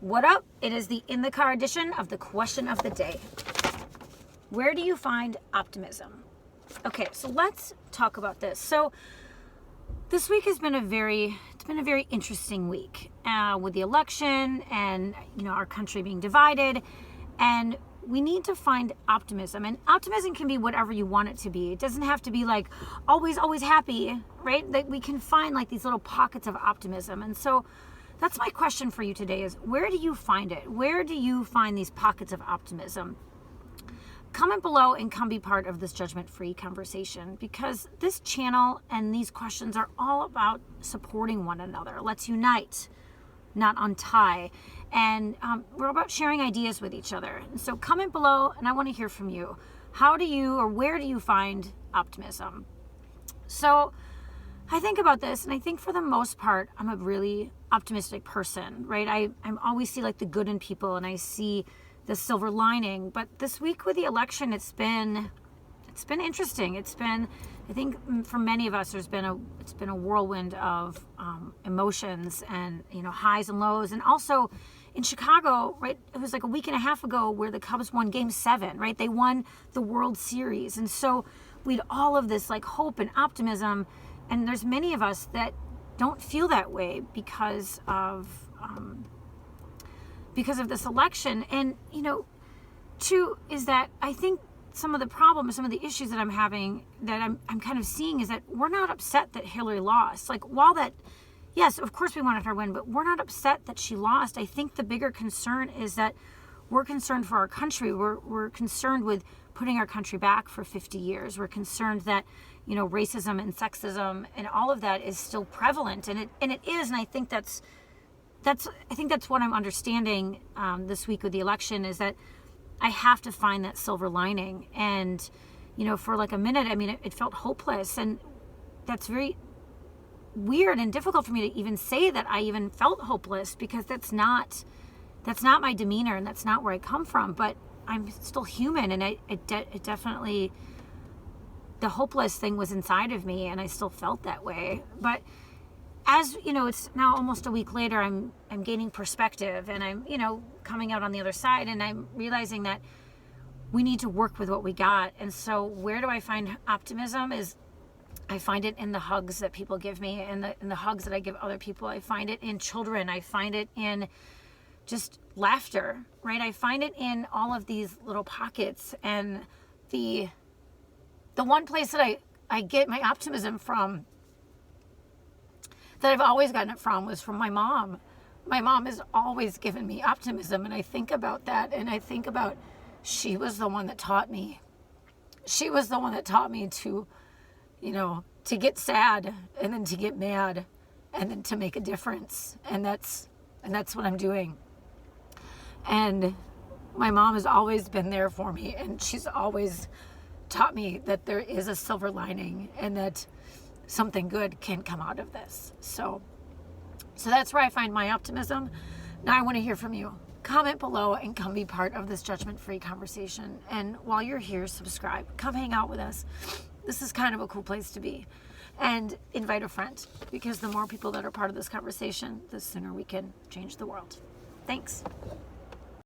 What up? It is the In the Car edition of the question of the day. Where do you find optimism? Okay, so let's talk about this. So this week has been a very interesting week with the election and our country being divided, and we need to find optimism. And optimism can be whatever you want it to be. It doesn't have to be like always happy, right? That we can find like these little pockets of optimism. And so that's my question for you today is, where do you find it? Where do you find these pockets of optimism? Comment below and come be part of this judgment-free conversation, because this channel and these questions are all about supporting one another. Let's unite, not untie. And we're about sharing ideas with each other. And so comment below and I want to hear from you. How do you, or where do you find optimism? So I think about this, and I think for the most part, I'm a really optimistic person, right? I always see like the good in people, and I see the silver lining. But this week with the election, it's been interesting. It's been, I think for many of us, it's been a whirlwind of emotions and highs and lows. And also in Chicago, right? It was like a week and a half ago where the Cubs won Game 7, right? They won the World Series, and so we had all of this like hope and optimism. And there's many of us that don't feel that way because of this election. And two is that I think some of the problems, some of the issues that I'm having, that I'm kind of seeing, is that we're not upset that Hillary lost. Like, while that, yes, of course we wanted her to win, but we're not upset that she lost. I think the bigger concern is that we're concerned for our country. We're concerned with putting our country back for 50 years. We're concerned that racism and sexism and all of that is still prevalent, and it is. And I think that's what I'm understanding this week with the election, is that I have to find that silver lining. And for like a minute, I mean, it felt hopeless, and that's very weird and difficult for me to even say that I even felt hopeless, because that's not my demeanor, and that's not where I come from. But I'm still human, and it definitely, the hopeless thing was inside of me, and I still felt that way. But as it's now almost a week later, I'm gaining perspective, and I'm coming out on the other side, and I'm realizing that we need to work with what we got. And so where do I find optimism? Is I find it in the hugs that people give me, and in the hugs that I give other people. I find it in children. I find it in just laughter, right? I find it in all of these little pockets. And the one place that I get my optimism from, that I've always gotten it from, was from my mom. My mom has always given me optimism, and I think about that, and I think about, she was the one that taught me. She was the one that taught me to, to get sad, and then to get mad, and then to make a difference. And that's what I'm doing. And my mom has always been there for me, and she's always taught me that there is a silver lining, and that something good can come out of this. So that's where I find my optimism. Now I want to hear from you. Comment below and come be part of this judgment-free conversation. And while you're here, subscribe. Come hang out with us. This is kind of a cool place to be. And invite a friend, because the more people that are part of this conversation, the sooner we can change the world. Thanks.